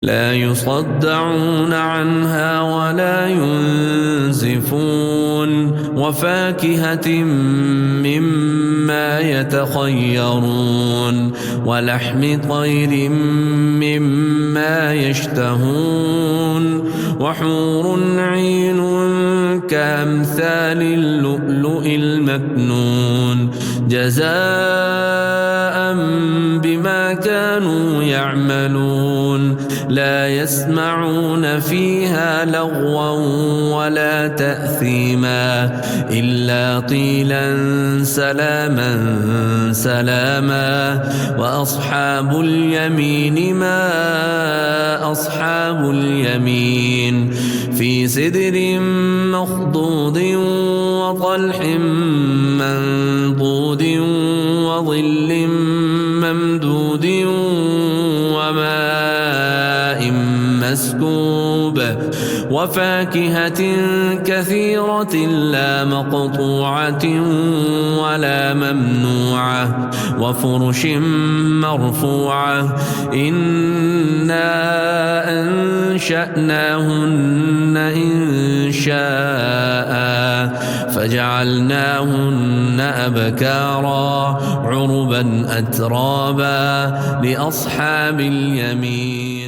لا يصدعون عنها ولا ينزفون وفاكهة مما يتخيرون ولحم طير مما يشتهون وحور عين كأمثال اللؤلؤ المكنون جزاء بما كانوا يعملون لا يسمعون فيها لغوا ولا تأثيما إلا قيلا سلاما سلاما وأصحاب اليمين ما أصحاب اليمين في سدر مخضود وطلح منضود وظل ممدود وماء مسكوب وفاكهة كثيرة لا مقطوعة ولا ممنوعة وفرش مرفوعة إنا أنشأناهن إنشاء فجعلناهن أبكارا عربا أترابا لأصحاب اليمين